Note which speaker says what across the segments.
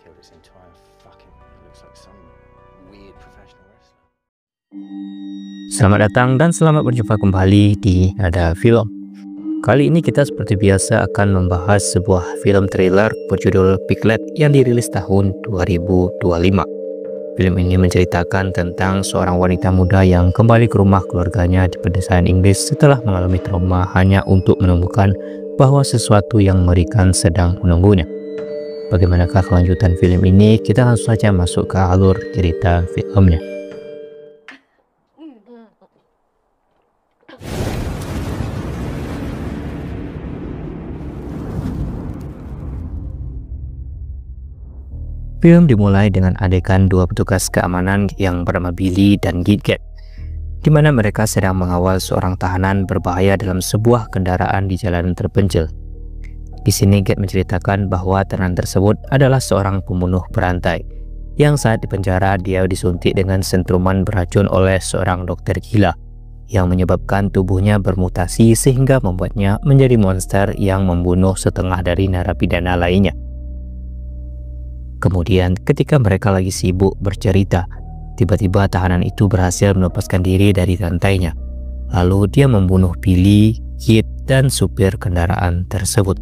Speaker 1: killed its entire fucking, it looks like some weird professional wrestler.
Speaker 2: Selamat datang dan selamat berjumpa kembali di Nada Film. Kali ini kita seperti biasa akan membahas sebuah film trailer berjudul Piglet yang dirilis tahun 2025. Film ini menceritakan tentang seorang wanita muda yang kembali ke rumah keluarganya di pedesaan Inggris setelah mengalami trauma hanya untuk menemukan bahwa sesuatu yang mengerikan sedang menunggunya. Bagaimanakah kelanjutan film ini? Kita langsung saja masuk ke alur cerita filmnya. Film dimulai dengan adegan dua petugas keamanan yang bernama Billy dan Gidget, di mana mereka sedang mengawal seorang tahanan berbahaya dalam sebuah kendaraan di jalanan terpencil. Di sini Gidget menceritakan bahwa tahanan tersebut adalah seorang pembunuh berantai, yang saat di penjara dia disuntik dengan sentruman beracun oleh seorang dokter gila, yang menyebabkan tubuhnya bermutasi sehingga membuatnya menjadi monster yang membunuh setengah dari narapidana lainnya. Kemudian ketika mereka lagi sibuk bercerita, tiba-tiba tahanan itu berhasil melepaskan diri dari rantainya. Lalu dia membunuh Billy, Kit, dan supir kendaraan tersebut.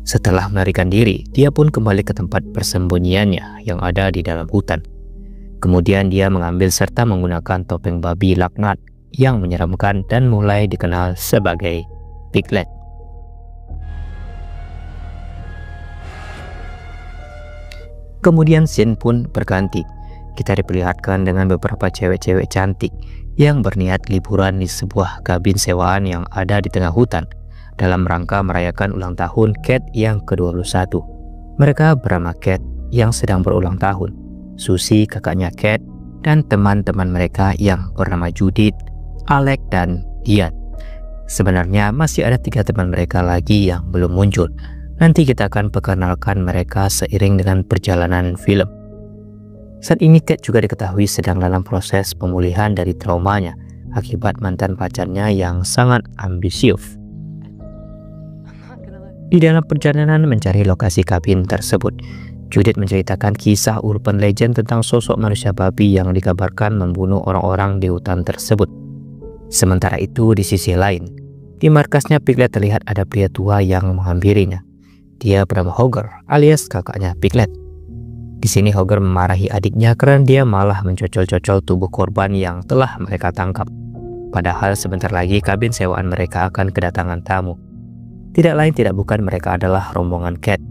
Speaker 2: Setelah melarikan diri, dia pun kembali ke tempat persembunyiannya yang ada di dalam hutan. Kemudian dia mengambil serta menggunakan topeng babi laknat yang menyeramkan dan mulai dikenal sebagai Piglet. Kemudian scene pun berganti. Kita diperlihatkan dengan beberapa cewek-cewek cantik yang berniat liburan di sebuah kabin sewaan yang ada di tengah hutan dalam rangka merayakan ulang tahun Cat yang ke-21. Mereka bernama Cat yang sedang berulang tahun, Susie kakaknya Cat, dan teman-teman mereka yang bernama Judith, Alex, dan Dian. Sebenarnya masih ada 3 teman mereka lagi yang belum muncul. Nanti kita akan perkenalkan mereka seiring dengan perjalanan film. Saat ini Cat juga diketahui sedang dalam proses pemulihan dari traumanya akibat mantan pacarnya yang sangat ambisius. Di dalam perjalanan mencari lokasi kabin tersebut, Judith menceritakan kisah urban legend tentang sosok manusia babi yang dikabarkan membunuh orang-orang di hutan tersebut. Sementara itu, di sisi lain, di markasnya Piglet terlihat ada pria tua yang menghampirinya. Dia bernama Hogger alias kakaknya Piglet. Di sini Hogger memarahi adiknya karena dia malah mencocol-cocol tubuh korban yang telah mereka tangkap. Padahal sebentar lagi kabin sewaan mereka akan kedatangan tamu. Tidak lain tidak bukan mereka adalah rombongan Cat.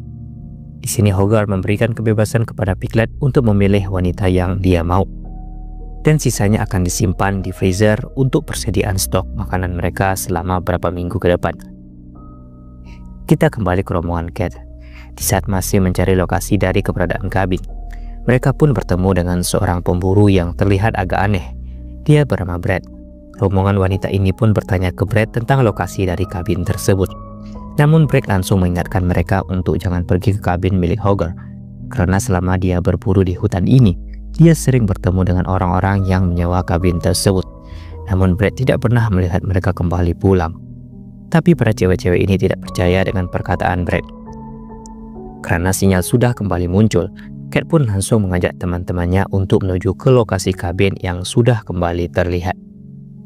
Speaker 2: Di sini Hogger memberikan kebebasan kepada Piglet untuk memilih wanita yang dia mau. Dan sisanya akan disimpan di freezer untuk persediaan stok makanan mereka selama beberapa minggu ke depan. Kita kembali ke rombongan Cat. Di saat masih mencari lokasi dari keberadaan kabin, mereka pun bertemu dengan seorang pemburu yang terlihat agak aneh. Dia bernama Brad. Rombongan wanita ini pun bertanya ke Brad tentang lokasi dari kabin tersebut. Namun Brad langsung mengingatkan mereka untuk jangan pergi ke kabin milik Hogger, karena selama dia berburu di hutan ini, dia sering bertemu dengan orang-orang yang menyewa kabin tersebut. Namun Brad tidak pernah melihat mereka kembali pulang. Tapi para cewek-cewek ini tidak percaya dengan perkataan Brad. Karena sinyal sudah kembali muncul, Cat pun langsung mengajak teman-temannya untuk menuju ke lokasi kabin yang sudah kembali terlihat.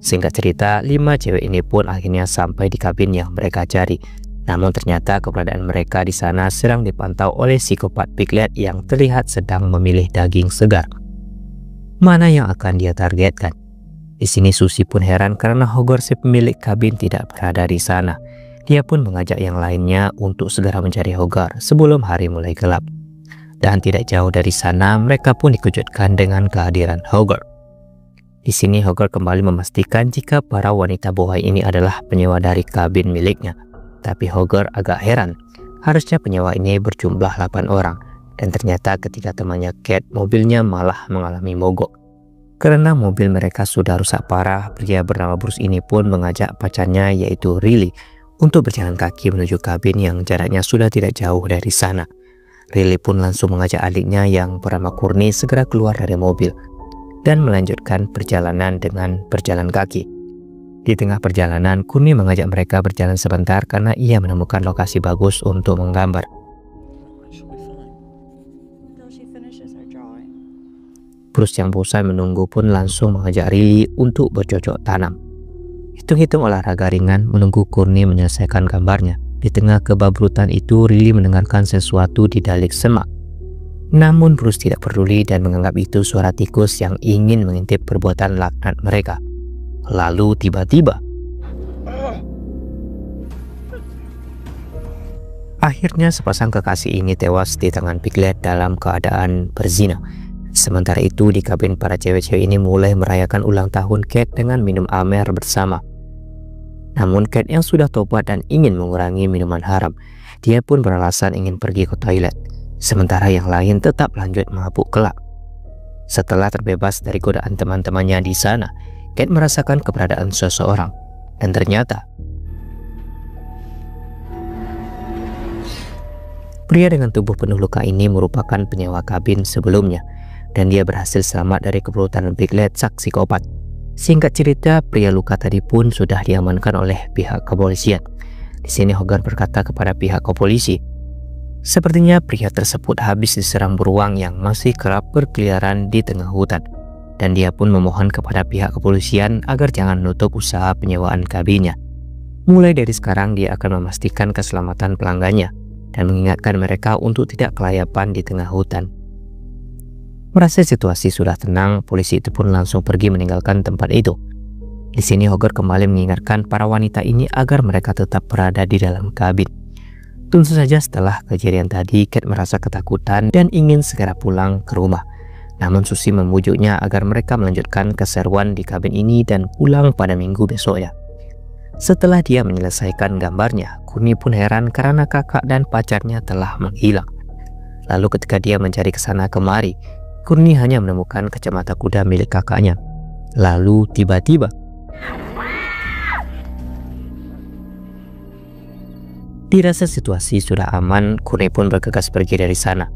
Speaker 2: Singkat cerita, 5 cewek ini pun akhirnya sampai di kabin yang mereka cari. Namun ternyata keberadaan mereka di sana sedang dipantau oleh psikopat Piglet yang terlihat sedang memilih daging segar. Mana yang akan dia targetkan? Di sini Susie pun heran karena Hogger si pemilik kabin tidak berada di sana. Dia pun mengajak yang lainnya untuk segera mencari Hogger sebelum hari mulai gelap. Dan tidak jauh dari sana mereka pun dikejutkan dengan kehadiran Hogger. Di sini Hogger kembali memastikan jika para wanita bohai ini adalah penyewa dari kabin miliknya. Tapi Hogger agak heran, harusnya penyewa ini berjumlah 8 orang, dan ternyata ketika temannya Cat, mobilnya malah mengalami mogok. Karena mobil mereka sudah rusak parah, pria bernama Bruce ini pun mengajak pacarnya yaitu Riley untuk berjalan kaki menuju kabin yang jaraknya sudah tidak jauh dari sana. Riley pun langsung mengajak adiknya yang bernama Courtney segera keluar dari mobil. dan melanjutkan perjalanan dengan berjalan kaki. Di tengah perjalanan, Courtney mengajak mereka berjalan sebentar karena ia menemukan lokasi bagus untuk menggambar. Bruce yang bosan menunggu pun langsung mengajak Riley untuk bercocok tanam. Hitung-hitung olahraga ringan menunggu Courtney menyelesaikan gambarnya. Di tengah kebabrutan itu, Riley mendengarkan sesuatu di balik semak. Namun Bruce tidak peduli dan menganggap itu suara tikus yang ingin mengintip perbuatan laknat mereka. Lalu tiba-tiba, akhirnya sepasang kekasih ini tewas di tangan Piglet dalam keadaan berzina. Sementara itu, di kabin para cewek-cewek ini mulai merayakan ulang tahun Kate dengan minum amer bersama. Namun Kate yang sudah tobat dan ingin mengurangi minuman haram, dia pun beralasan ingin pergi ke toilet. Sementara yang lain tetap lanjut mabuk kelak. Setelah terbebas dari godaan teman-temannya di sana, Kate merasakan keberadaan seseorang. Dan ternyata pria dengan tubuh penuh luka ini merupakan penyewa kabin sebelumnya, dan dia berhasil selamat dari keburutan Piglet sang psikopat. Singkat cerita, pria luka tadi pun sudah diamankan oleh pihak kepolisian. Di sini Hogarth berkata kepada pihak kepolisi, sepertinya pria tersebut habis diserang beruang yang masih kerap berkeliaran di tengah hutan, dan dia pun memohon kepada pihak kepolisian agar jangan menutup usaha penyewaan kabinnya. Mulai dari sekarang dia akan memastikan keselamatan pelanggannya dan mengingatkan mereka untuk tidak kelayapan di tengah hutan. Merasa situasi sudah tenang, polisi itu pun langsung pergi meninggalkan tempat itu. Di sini Hogarth kembali mengingatkan para wanita ini agar mereka tetap berada di dalam kabin. Tentu saja setelah kejadian tadi, Kate merasa ketakutan dan ingin segera pulang ke rumah. Namun Susie membujuknya agar mereka melanjutkan keseruan di kabin ini dan pulang pada minggu besoknya. Setelah dia menyelesaikan gambarnya, Courtney pun heran karena kakak dan pacarnya telah menghilang. Lalu ketika dia mencari kesana kemari, Courtney hanya menemukan kacamata kuda milik kakaknya. Lalu tiba-tiba, dirasa situasi sudah aman, Courtney pun bergegas pergi dari sana.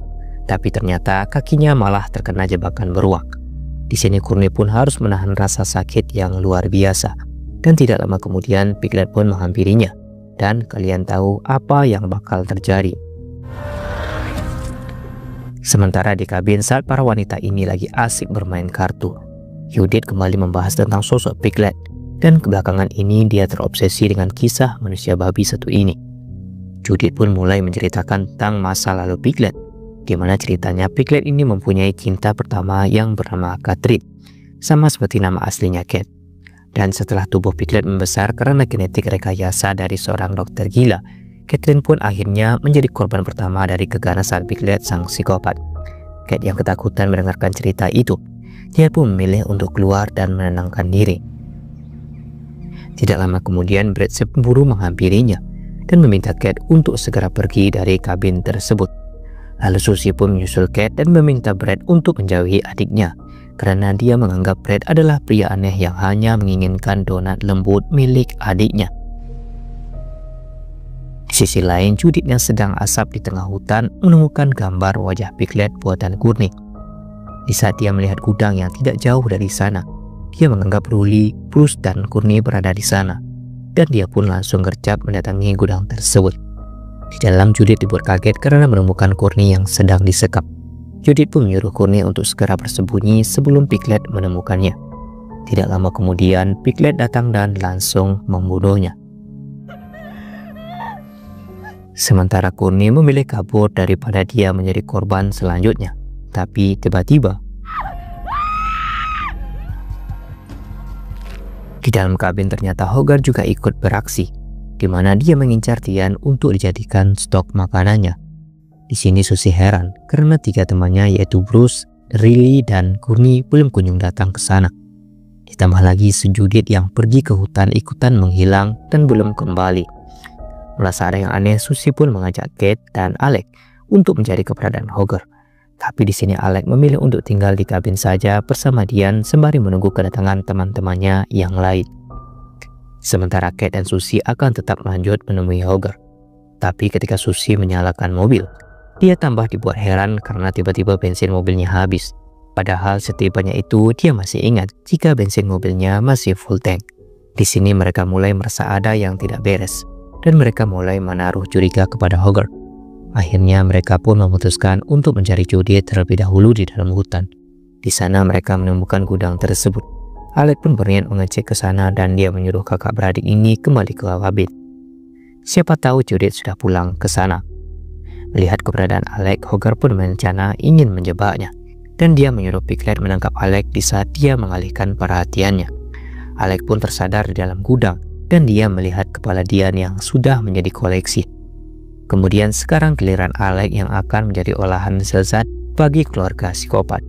Speaker 2: Tapi ternyata kakinya malah terkena jebakan beruang. Di sini Courtney pun harus menahan rasa sakit yang luar biasa. Dan tidak lama kemudian Piglet pun menghampirinya. Dan kalian tahu apa yang bakal terjadi. Sementara di kabin saat para wanita ini lagi asik bermain kartu, Judith kembali membahas tentang sosok Piglet, dan kebelakangan ini dia terobsesi dengan kisah manusia babi satu ini. Judith pun mulai menceritakan tentang masa lalu Piglet, di mana ceritanya Piglet ini mempunyai cinta pertama yang bernama Catherine, sama seperti nama aslinya Kate. Dan setelah tubuh Piglet membesar karena genetik rekayasa dari seorang dokter gila, Catherine pun akhirnya menjadi korban pertama dari keganasan Piglet sang psikopat. Kate yang ketakutan mendengarkan cerita itu, dia pun memilih untuk keluar dan menenangkan diri. Tidak lama kemudian Brad pemburu menghampirinya dan meminta Kate untuk segera pergi dari kabin tersebut. Lalu Susie pun menyusul Kate dan meminta Brad untuk menjauhi adiknya, karena dia menganggap Brad adalah pria aneh yang hanya menginginkan donat lembut milik adiknya. Di sisi lain, Judith yang sedang asap di tengah hutan menemukan gambar wajah Piglet buatan Courtney. Di saat dia melihat gudang yang tidak jauh dari sana, dia menganggap Riley, Bruce, dan Courtney berada di sana, dan dia pun langsung gercep mendatangi gudang tersebut. Di dalam, Judith dibuat kaget karena menemukan Courtney yang sedang disekap. Judith pun menyuruh Courtney untuk segera bersembunyi sebelum Piglet menemukannya. Tidak lama kemudian, Piglet datang dan langsung membunuhnya. Sementara Courtney memilih kabur daripada dia menjadi korban selanjutnya. Tapi tiba-tiba, di dalam kabin ternyata Hogarth juga ikut beraksi, di mana dia mengincar Tian untuk dijadikan stok makanannya. Di sini Susie heran karena tiga temannya yaitu Bruce, Riley, dan Courtney belum kunjung datang ke sana. Ditambah lagi Judith yang pergi ke hutan ikutan menghilang dan belum kembali. Merasa ada yang aneh, Susie pun mengajak Kate dan Alec untuk mencari keberadaan Hogarth. Tapi di sini Alec memilih untuk tinggal di kabin saja bersama Dian sembari menunggu kedatangan teman-temannya yang lain. Sementara Kate dan Susie akan tetap lanjut menemui Hogarth. Tapi ketika Susie menyalakan mobil, dia tambah dibuat heran karena tiba-tiba bensin mobilnya habis. Padahal setibanya itu dia masih ingat jika bensin mobilnya masih full tank. Di sini mereka mulai merasa ada yang tidak beres dan mereka mulai menaruh curiga kepada Hogarth. Akhirnya mereka pun memutuskan untuk mencari Judith terlebih dahulu di dalam hutan. Di sana mereka menemukan gudang tersebut. Alec pun berniat mengecek ke sana dan dia menyuruh kakak beradik ini kembali ke Alphabet. Siapa tahu Judith sudah pulang ke sana. Melihat keberadaan Alec, Hogarth pun berencana ingin menjebaknya. Dan dia menyuruh Piglet menangkap Alec di saat dia mengalihkan perhatiannya. Alec pun tersadar di dalam gudang dan dia melihat kepala Dian yang sudah menjadi koleksi. Kemudian sekarang giliran Alec yang akan menjadi olahan zat bagi keluarga psikopat.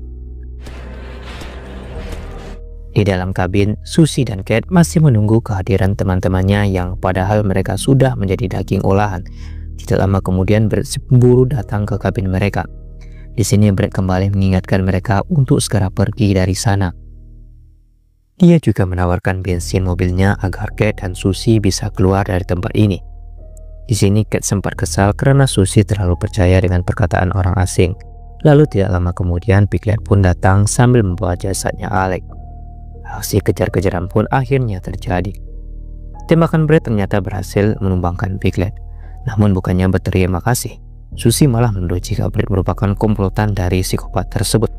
Speaker 2: Di dalam kabin, Susie dan Kate masih menunggu kehadiran teman-temannya yang padahal mereka sudah menjadi daging olahan. Tidak lama kemudian Brett buru datang ke kabin mereka. Di sini Brett kembali mengingatkan mereka untuk segera pergi dari sana. Dia juga menawarkan bensin mobilnya agar Kate dan Susie bisa keluar dari tempat ini. Di sini Kate sempat kesal karena Susie terlalu percaya dengan perkataan orang asing. Lalu tidak lama kemudian Piglet pun datang sambil membawa jasadnya Alec. Aksi kejar-kejaran pun akhirnya terjadi. Tembakan Brett ternyata berhasil menumbangkan Piglet. Namun bukannya berterima kasih, Susie malah menuduh jika Brett merupakan komplotan dari psikopat tersebut.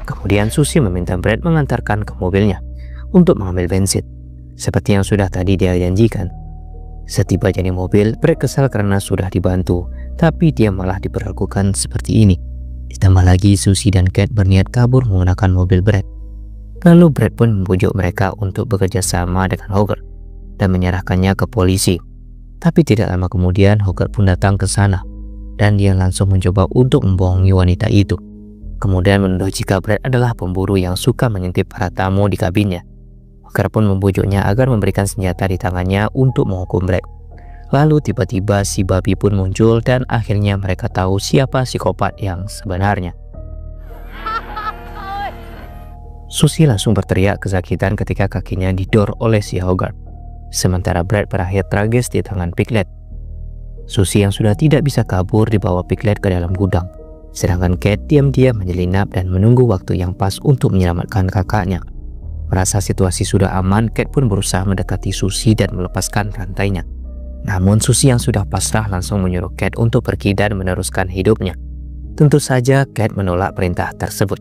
Speaker 2: Kemudian Susie meminta Brett mengantarkan ke mobilnya untuk mengambil bensin, seperti yang sudah tadi dia janjikan. Setibanya di mobil, Brett kesal karena sudah dibantu, tapi dia malah diperlakukan seperti ini. Ditambah lagi Susie dan Kate berniat kabur menggunakan mobil Brett. Lalu Brett pun membujuk mereka untuk bekerja sama dengan Hogarth dan menyerahkannya ke polisi. Tapi tidak lama kemudian Hogarth pun datang ke sana dan dia langsung mencoba untuk membohongi wanita itu. Kemudian menuduh jika Brett adalah pemburu yang suka mengintip para tamu di kabinnya. Hogarth pun membujuknya agar memberikan senjata di tangannya untuk menghukum Brett. Lalu tiba-tiba si babi pun muncul dan akhirnya mereka tahu siapa psikopat yang sebenarnya. Susie langsung berteriak kesakitan ketika kakinya didor oleh si Hogarth. Sementara Brett berakhir tragis di tangan Piglet. Susie yang sudah tidak bisa kabur dibawa Piglet ke dalam gudang. Sedangkan Kate diam-diam menyelinap dan menunggu waktu yang pas untuk menyelamatkan kakaknya. Merasa situasi sudah aman, Kate pun berusaha mendekati Susie dan melepaskan rantainya. Namun Susie yang sudah pasrah langsung menyuruh Kate untuk pergi dan meneruskan hidupnya. Tentu saja Kate menolak perintah tersebut.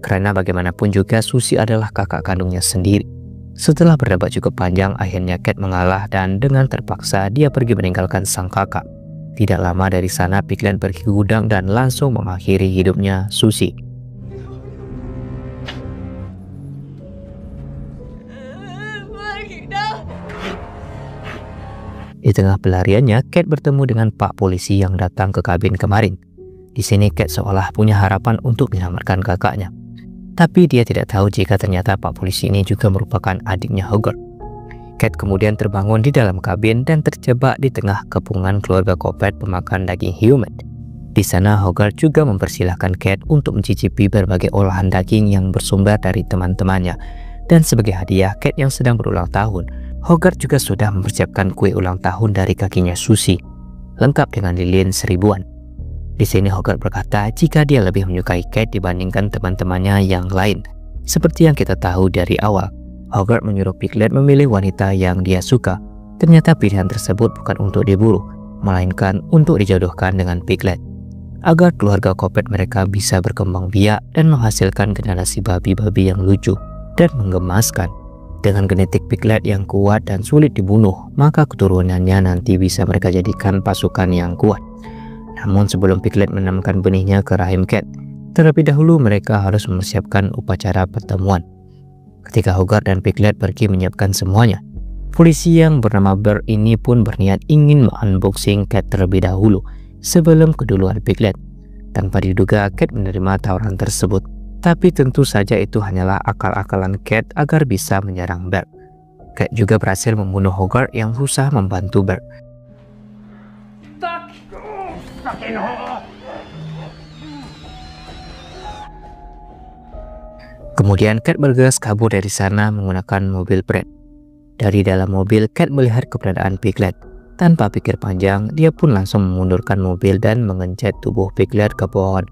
Speaker 2: Karena bagaimanapun juga Susie adalah kakak kandungnya sendiri. Setelah berdebat cukup panjang, akhirnya Kate mengalah dan dengan terpaksa dia pergi meninggalkan sang kakak. Tidak lama dari sana Piglet pergi ke gudang dan langsung mengakhiri hidupnya Susie. Di tengah pelariannya, Kate bertemu dengan Pak Polisi yang datang ke kabin kemarin. Di sini Kate seolah punya harapan untuk menyelamatkan kakaknya. Tapi dia tidak tahu jika ternyata Pak Polisi ini juga merupakan adiknya Hogarth. Kate kemudian terbangun di dalam kabin dan terjebak di tengah kepungan keluarga Kopet pemakan daging human. Di sana Hogarth juga mempersilahkan Kate untuk mencicipi berbagai olahan daging yang bersumber dari teman-temannya. Dan sebagai hadiah Kate yang sedang berulang tahun, Hogarth juga sudah mempersiapkan kue ulang tahun dari kakinya Susie, lengkap dengan lilin 1000-an. Di sini Hogarth berkata jika dia lebih menyukai Kate dibandingkan teman-temannya yang lain. Seperti yang kita tahu dari awal, Hogarth menyuruh Piglet memilih wanita yang dia suka. Ternyata pilihan tersebut bukan untuk diburu, melainkan untuk dijodohkan dengan Piglet. Agar keluarga Kopet mereka bisa berkembang biak dan menghasilkan generasi babi-babi yang lucu dan menggemaskan. Dengan genetik Piglet yang kuat dan sulit dibunuh, maka keturunannya nanti bisa mereka jadikan pasukan yang kuat. Namun sebelum Piglet menanamkan benihnya ke rahim Kate, terlebih dahulu mereka harus mempersiapkan upacara pertemuan. Ketika Hogarth dan Piglet pergi menyiapkan semuanya, polisi yang bernama Bert ini pun berniat ingin unboxing Kate terlebih dahulu sebelum keduluan Piglet. Tanpa diduga Kate menerima tawaran tersebut, tapi tentu saja itu hanyalah akal-akalan Kate agar bisa menyerang Bert. Kate juga berhasil membunuh Hogarth yang berusaha membantu Bert. Kemudian Kate bergegas kabur dari sana menggunakan mobil Brett. Dari dalam mobil, Kate melihat keberadaan Piglet. Tanpa pikir panjang, dia pun langsung memundurkan mobil dan mengencet tubuh Piglet ke pohon.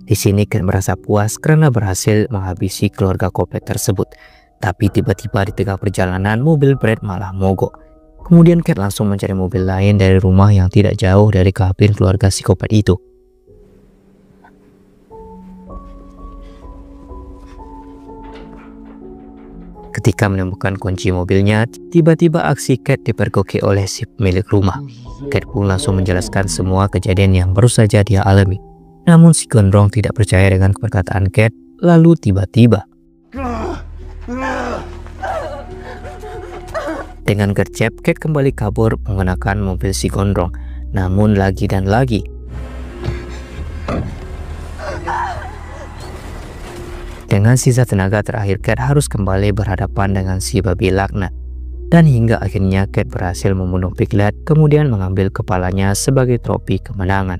Speaker 2: Di sini Cat merasa puas karena berhasil menghabisi keluarga Kopek tersebut. Tapi tiba-tiba di tengah perjalanan mobil Brad malah mogok. Kemudian Cat langsung mencari mobil lain dari rumah yang tidak jauh dari kabin keluarga psikopat itu. Ketika menemukan kunci mobilnya, tiba-tiba aksi Cat dipergoki oleh si pemilik rumah. Cat pun langsung menjelaskan semua kejadian yang baru saja dia alami. Namun si gondrong tidak percaya dengan perkataan Cat, lalu tiba-tiba dengan gercep Cat kembali kabur menggunakan mobil si gondrong. Namun lagi dan lagi dengan sisa tenaga terakhir Cat harus kembali berhadapan dengan si babi laknat. Dan hingga akhirnya Cat berhasil membunuh Piglet, kemudian mengambil kepalanya sebagai trofi kemenangan.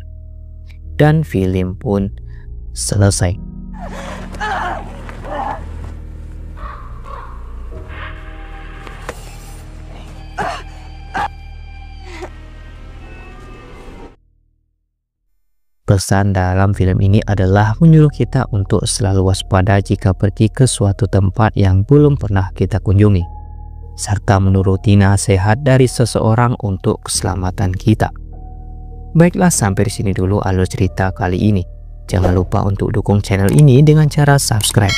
Speaker 2: Dan film pun selesai. Pesan dalam film ini adalah menyuruh kita untuk selalu waspada jika pergi ke suatu tempat yang belum pernah kita kunjungi, serta menuruti nasihat dari seseorang untuk keselamatan kita. Baiklah, sampai di sini dulu alur cerita kali ini. Jangan lupa untuk dukung channel ini dengan cara subscribe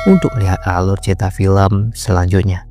Speaker 2: untuk melihat alur cerita film selanjutnya.